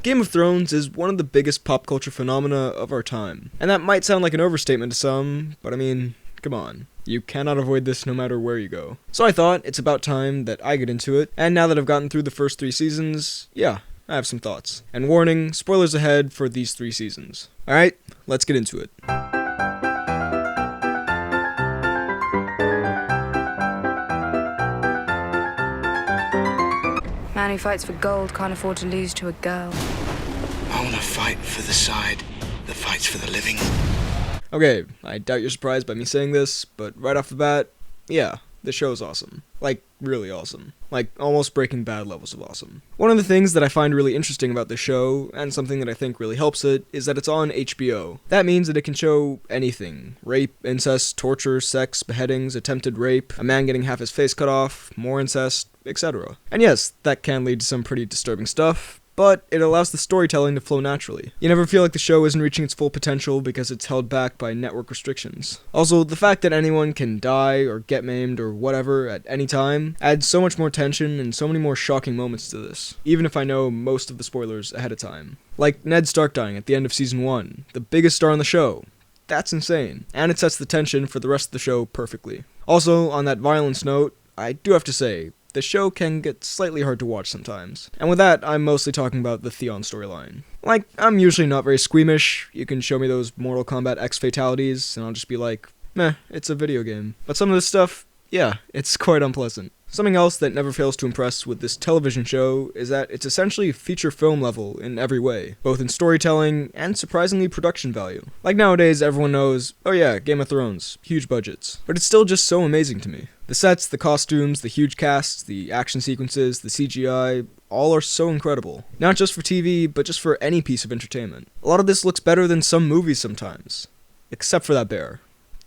Game of Thrones is one of the biggest pop culture phenomena of our time. And that might sound like an overstatement to some, but I mean, come on. You cannot avoid this no matter where you go. So I thought it's about time that I get into it, and now that I've gotten through the first 3 seasons, yeah, I have some thoughts. And warning, spoilers ahead for these 3 seasons. Alright, let's get into it. Man who fights for gold can't afford to lose to a girl. I want to fight for the side that fights for the living. Okay, I doubt you're surprised by me saying this, but right off the bat, yeah, the show's awesome. Like, really awesome. Like, almost Breaking Bad levels of awesome. One of the things that I find really interesting about the show, and something that I think really helps it, is that it's on HBO. That means that it can show anything. Rape, incest, torture, sex, beheadings, attempted rape, a man getting half his face cut off, more incest, etc. And yes, that can lead to some pretty disturbing stuff, but it allows the storytelling to flow naturally. You never feel like the show isn't reaching its full potential because it's held back by network restrictions. Also, the fact that anyone can die or get maimed or whatever at any time adds so much more tension and so many more shocking moments to this, even if I know most of the spoilers ahead of time. Like Ned Stark dying at the end of season 1, the biggest star on the show. That's insane, and it sets the tension for the rest of the show perfectly. Also, on that violence note, I do have to say, the show can get slightly hard to watch sometimes. And with that, I'm mostly talking about the Theon storyline. Like, I'm usually not very squeamish. You can show me those Mortal Kombat X fatalities, and I'll just be like, meh, it's a video game. But some of this stuff, yeah, it's quite unpleasant. Something else that never fails to impress with this television show is that it's essentially feature film level in every way, both in storytelling and surprisingly production value. Like nowadays, everyone knows, oh yeah, Game of Thrones, huge budgets. But it's still just so amazing to me. The sets, the costumes, the huge casts, the action sequences, the CGI, all are so incredible. Not just for TV, but just for any piece of entertainment. A lot of this looks better than some movies sometimes. Except for that bear.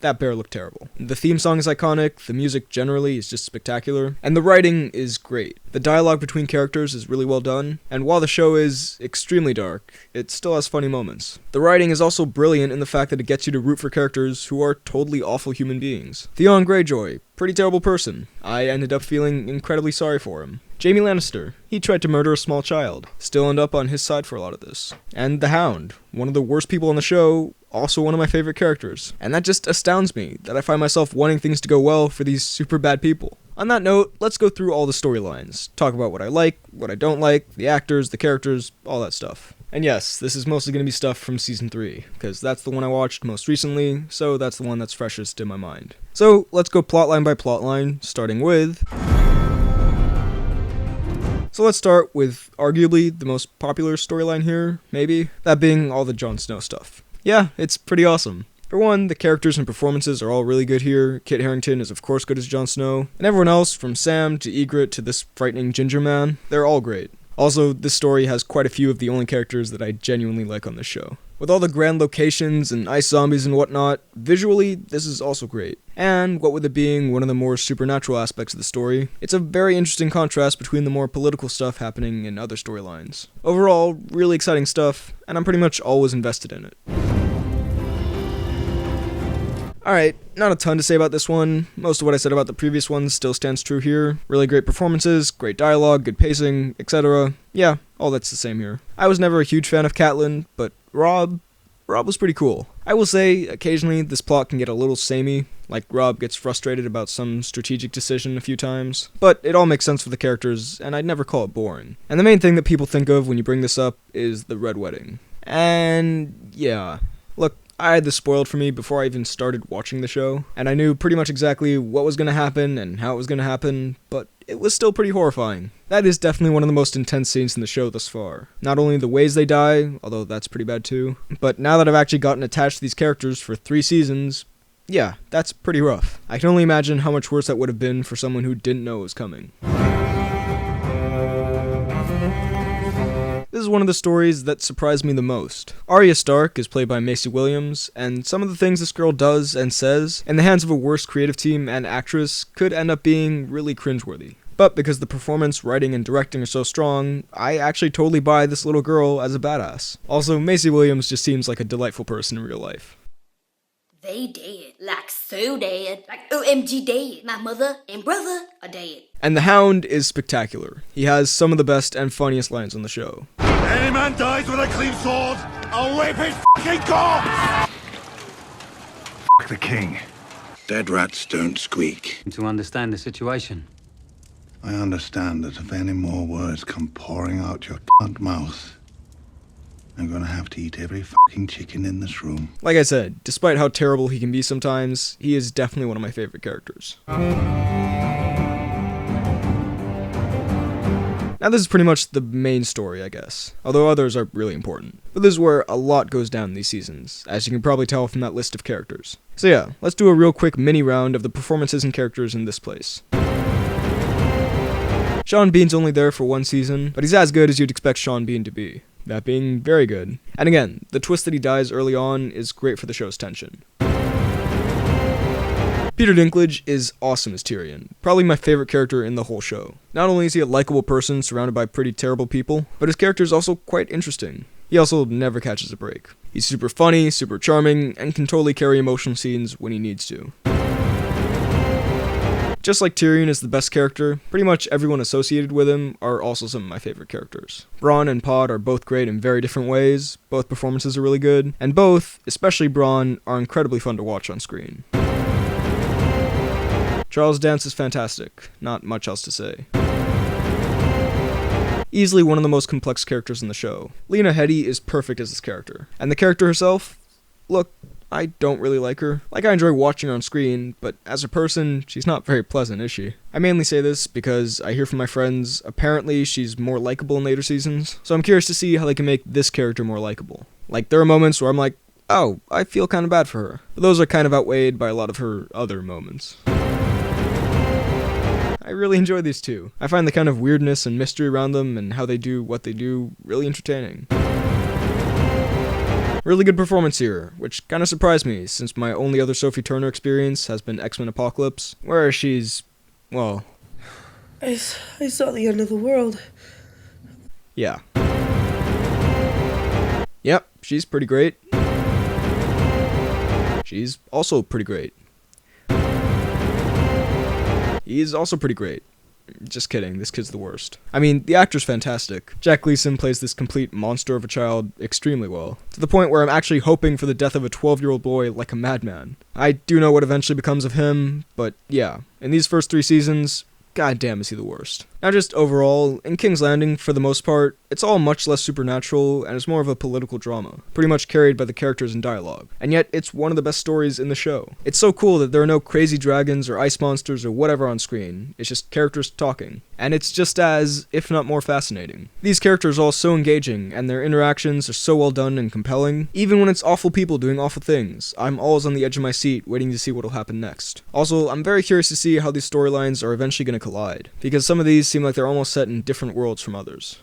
That bear looked terrible. The theme song is iconic, the music generally is just spectacular, and the writing is great. The dialogue between characters is really well done, and while the show is extremely dark, it still has funny moments. The writing is also brilliant in the fact that it gets you to root for characters who are totally awful human beings. Theon Greyjoy, pretty terrible person. I ended up feeling incredibly sorry for him. Jaime Lannister, he tried to murder a small child. Still end up on his side for a lot of this. And the Hound, one of the worst people on the show, also one of my favorite characters. And that just astounds me, that I find myself wanting things to go well for these super bad people. On that note, let's go through all the storylines. Talk about what I like, what I don't like, the actors, the characters, all that stuff. And yes, this is mostly going to be stuff from Season 3, because that's the one I watched most recently, so that's the one that's freshest in my mind. So, let's go plotline by plotline, starting with... So let's start with arguably the most popular storyline here, maybe, that being all the Jon Snow stuff. Yeah, it's pretty awesome. For one, the characters and performances are all really good here. Kit Harington is of course good as Jon Snow, and everyone else, from Sam to Ygritte to this frightening ginger man, they're all great. Also, this story has quite a few of the only characters that I genuinely like on this show. With all the grand locations and ice zombies and whatnot, visually, this is also great. And, what with it being one of the more supernatural aspects of the story, it's a very interesting contrast between the more political stuff happening in other storylines. Overall, really exciting stuff, and I'm pretty much always invested in it. Alright, not a ton to say about this one. Most of what I said about the previous ones still stands true here. Really great performances, great dialogue, good pacing, etc. Yeah, all that's the same here. I was never a huge fan of Catelyn, but Robb was pretty cool. I will say, occasionally this plot can get a little samey, like Robb gets frustrated about some strategic decision a few times, but it all makes sense for the characters, and I'd never call it boring. And the main thing that people think of when you bring this up is the Red Wedding. And yeah, look, I had this spoiled for me before I even started watching the show, and I knew pretty much exactly what was going to happen and how it was going to happen, but it was still pretty horrifying. That is definitely one of the most intense scenes in the show thus far. Not only the ways they die, although that's pretty bad too, but now that I've actually gotten attached to these characters for 3 seasons, yeah, that's pretty rough. I can only imagine how much worse that would have been for someone who didn't know it was coming. This is one of the stories that surprised me the most. Arya Stark is played by Maisie Williams, and some of the things this girl does and says, in the hands of a worse creative team and actress, could end up being really cringeworthy. But because the performance, writing, and directing are so strong, I actually totally buy this little girl as a badass. Also, Maisie Williams just seems like a delightful person in real life. They dead. Like so dead. Like OMG dead. My mother and brother are dead. And the Hound is spectacular. He has some of the best and funniest lines on the show. Any man dies with a clean sword, I'll rape his fucking corpse! Fuck the king. Dead rats don't squeak. To understand the situation. I understand that if any more words come pouring out your cunt mouth, I'm gonna have to eat every fucking chicken in this room. Like I said, despite how terrible he can be sometimes, he is definitely one of my favorite characters. Now this is pretty much the main story, I guess, although others are really important. But this is where a lot goes down in these seasons, as you can probably tell from that list of characters. So yeah, let's do a real quick mini round of the performances and characters in this place. Sean Bean's only there for one season, but he's as good as you'd expect Sean Bean to be. That being very good. And again, the twist that he dies early on is great for the show's tension. Peter Dinklage is awesome as Tyrion, probably my favorite character in the whole show. Not only is he a likable person surrounded by pretty terrible people, but his character is also quite interesting. He also never catches a break. He's super funny, super charming, and can totally carry emotional scenes when he needs to. Just like Tyrion is the best character, pretty much everyone associated with him are also some of my favorite characters. Bronn and Pod are both great in very different ways, both performances are really good, and both, especially Bronn, are incredibly fun to watch on screen. Charles Dance is fantastic, not much else to say. Easily one of the most complex characters in the show. Lena Headey is perfect as this character, and the character herself, look, I don't really like her. Like, I enjoy watching her on screen, but as a person, she's not very pleasant, is she? I mainly say this because I hear from my friends, apparently she's more likable in later seasons, so I'm curious to see how they can make this character more likable. Like, there are moments where I'm like, oh, I feel kind of bad for her, but those are kind of outweighed by a lot of her other moments. I really enjoy these two. I find the kind of weirdness and mystery around them and how they do what they do really entertaining. Really good performance here, which kind of surprised me, since my only other Sophie Turner experience has been X-Men Apocalypse, where she's, well... I saw the end of the world. Yeah. Yep, she's pretty great. She's also pretty great. He's also pretty great. Just kidding, this kid's the worst. I mean, the actor's fantastic. Jack Gleason plays this complete monster of a child extremely well, to the point where I'm actually hoping for the death of a 12-year-old boy like a madman. I do know what eventually becomes of him, but yeah, in these first 3 seasons, goddamn is he the worst. Now just overall, in King's Landing, for the most part, it's all much less supernatural, and it's more of a political drama, pretty much carried by the characters and dialogue. And yet, it's one of the best stories in the show. It's so cool that there are no crazy dragons or ice monsters or whatever on screen, it's just characters talking. And it's just as, if not more fascinating. These characters are all so engaging, and their interactions are so well done and compelling. Even when it's awful people doing awful things, I'm always on the edge of my seat waiting to see what'll happen next. Also, I'm very curious to see how these storylines are eventually going to collide, because some of these seem like they're almost set in different worlds from others.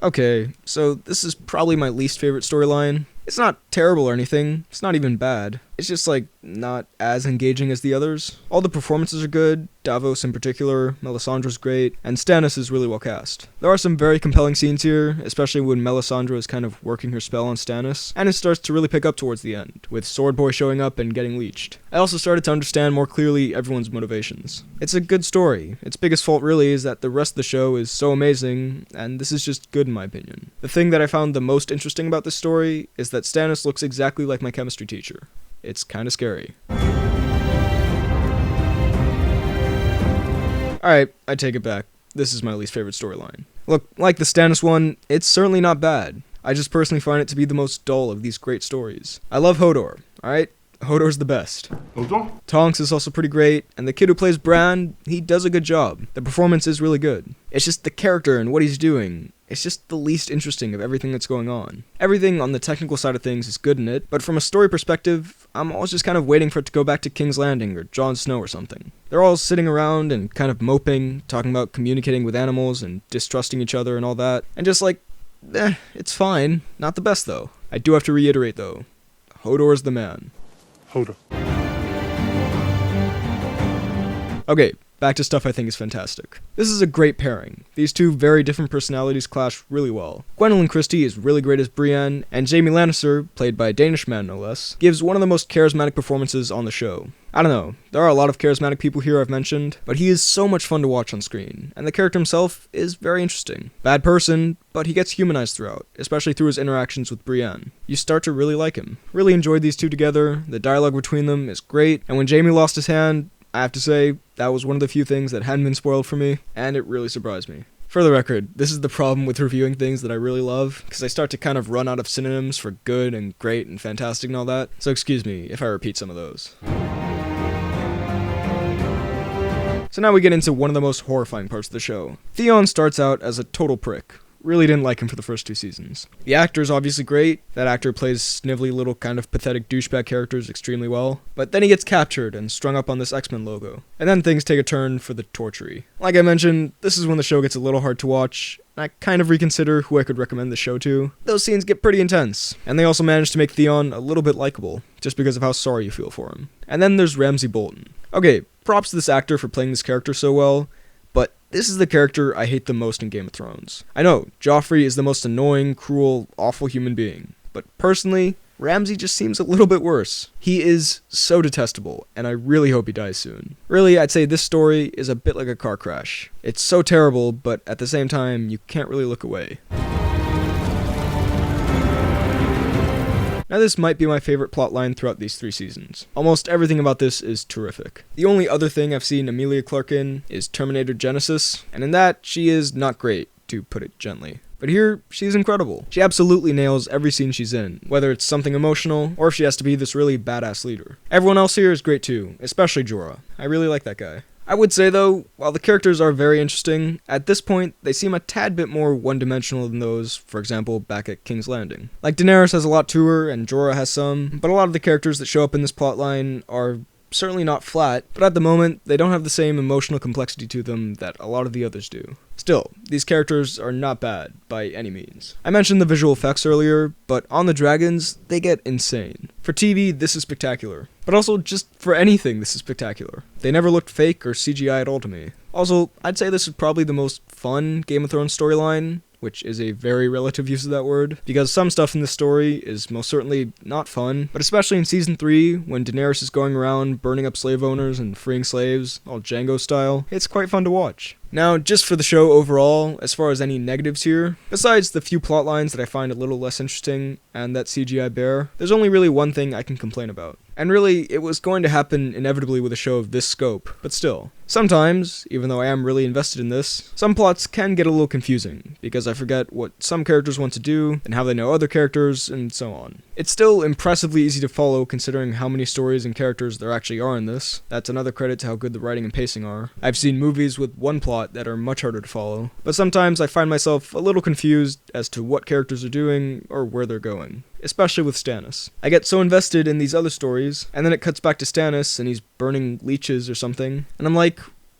Okay, so this is probably my least favorite storyline. It's not terrible or anything, it's not even bad. It's just like, not as engaging as the others. All the performances are good, Davos in particular, Melisandre's great, and Stannis is really well cast. There are some very compelling scenes here, especially when Melisandre is kind of working her spell on Stannis, and it starts to really pick up towards the end, with Sword Boy showing up and getting leeched. I also started to understand more clearly everyone's motivations. It's a good story. Its biggest fault really is that the rest of the show is so amazing, and this is just good in my opinion. The thing that I found the most interesting about this story is that Stannis looks exactly like my chemistry teacher. It's kinda scary. Alright, I take it back. This is my least favorite storyline. Look, like the Stannis one, it's certainly not bad. I just personally find it to be the most dull of these great stories. I love Hodor, alright? Hodor's the best. Hodor? Tonks is also pretty great, and the kid who plays Bran, he does a good job. The performance is really good. It's just the character and what he's doing. It's just the least interesting of everything that's going on. Everything on the technical side of things is good in it, but from a story perspective, I'm always just kind of waiting for it to go back to King's Landing or Jon Snow or something. They're all sitting around and kind of moping, talking about communicating with animals and distrusting each other and all that, and just like, it's fine. Not the best though. I do have to reiterate though, Hodor's the man. Hodor. Okay, back to stuff I think is fantastic. This is a great pairing. These two very different personalities clash really well. Gwendolyn Christie is really great as Brienne, and Jaime Lannister, played by a Danish man no less, gives one of the most charismatic performances on the show. I don't know, there are a lot of charismatic people here I've mentioned, but he is so much fun to watch on screen, and the character himself is very interesting. Bad person, but he gets humanized throughout, especially through his interactions with Brienne. You start to really like him. Really enjoyed these two together, the dialogue between them is great, and when Jaime lost his hand, I have to say, that was one of the few things that hadn't been spoiled for me, and it really surprised me. For the record, this is the problem with reviewing things that I really love, because I start to kind of run out of synonyms for good and great and fantastic and all that, so excuse me if I repeat some of those. So now we get into one of the most horrifying parts of the show. Theon starts out as a total prick. Really didn't like him for the first 2 seasons. The actor's obviously great. That actor plays snivelly little kind of pathetic douchebag characters extremely well. But then he gets captured and strung up on this X-Men logo. And then things take a turn for the tortury. Like I mentioned, this is when the show gets a little hard to watch. I kind of reconsider who I could recommend the show to. Those scenes get pretty intense. And they also manage to make Theon a little bit likable, just because of how sorry you feel for him. And then there's Ramsay Bolton. Okay, props to this actor for playing this character so well, but this is the character I hate the most in Game of Thrones. I know, Joffrey is the most annoying, cruel, awful human being, but personally, Ramsay just seems a little bit worse. He is so detestable, and I really hope he dies soon. Really, I'd say this story is a bit like a car crash. It's so terrible, but at the same time, you can't really look away. Now this might be my favorite plotline throughout these 3 seasons. Almost everything about this is terrific. The only other thing I've seen Emilia Clarke in is Terminator Genisys, and in that, she is not great, to put it gently. But here, she's incredible. She absolutely nails every scene she's in, whether it's something emotional, or if she has to be this really badass leader. Everyone else here is great too, especially Jorah. I really like that guy. I would say though, while the characters are very interesting, at this point, they seem a tad bit more one-dimensional than those, for example, back at King's Landing. Like Daenerys has a lot to her, and Jorah has some, but a lot of the characters that show up in this plotline are certainly not flat, but at the moment, they don't have the same emotional complexity to them that a lot of the others do. Still, these characters are not bad, by any means. I mentioned the visual effects earlier, but on the dragons, they get insane. For TV, this is spectacular. But also, just for anything, this is spectacular. They never looked fake or CGI at all to me. Also, I'd say this is probably the most fun Game of Thrones storyline, which is a very relative use of that word, because some stuff in this story is most certainly not fun, but especially in Season 3, when Daenerys is going around burning up slave owners and freeing slaves, all Django style, it's quite fun to watch. Now, just for the show overall, as far as any negatives here, besides the few plot lines that I find a little less interesting and that CGI bear, there's only really one thing I can complain about. And really, it was going to happen inevitably with a show of this scope, but still. Sometimes, even though I am really invested in this, some plots can get a little confusing, because I forget what some characters want to do, and how they know other characters, and so on. It's still impressively easy to follow considering how many stories and characters there actually are in this. That's another credit to how good the writing and pacing are. I've seen movies with one plot that are much harder to follow, but sometimes I find myself a little confused as to what characters are doing or where they're going, especially with Stannis. I get so invested in these other stories, and then it cuts back to Stannis and he's burning leeches or something, and I'm like,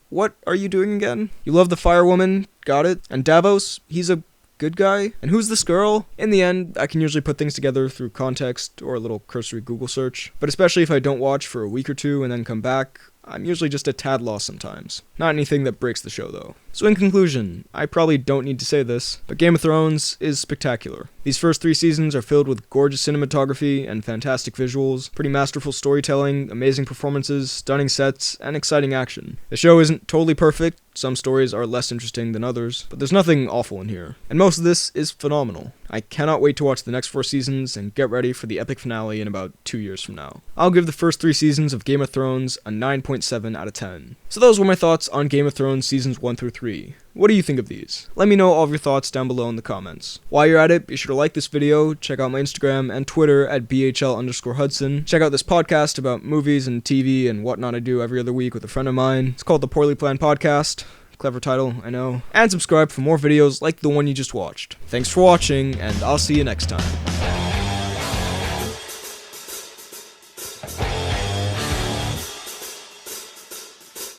what are you doing again? You love the Fire Woman, got it, and Davos, he's a good guy? And who's this girl? In the end, I can usually put things together through context or a little cursory Google search, but especially if I don't watch for a week or two and then come back, I'm usually just a tad lost sometimes. Not anything that breaks the show though. So in conclusion, I probably don't need to say this, but Game of Thrones is spectacular. These first 3 seasons are filled with gorgeous cinematography and fantastic visuals, pretty masterful storytelling, amazing performances, stunning sets, and exciting action. The show isn't totally perfect, some stories are less interesting than others, but there's nothing awful in here. And most of this is phenomenal. I cannot wait to watch the next 4 seasons and get ready for the epic finale in about 2 years from now. I'll give the first 3 seasons of Game of Thrones a 9.7 out of 10. So those were my thoughts on Game of Thrones seasons 1 through 3. What do you think of these? Let me know all of your thoughts down below in the comments. While you're at it, be sure to like this video, check out my Instagram and Twitter at BHL_Hudson. Check out this podcast about movies and TV and whatnot I do every other week with a friend of mine. It's called The Poorly Planned Podcast. Clever title, I know. And subscribe for more videos like the one you just watched. Thanks for watching, and I'll see you next time.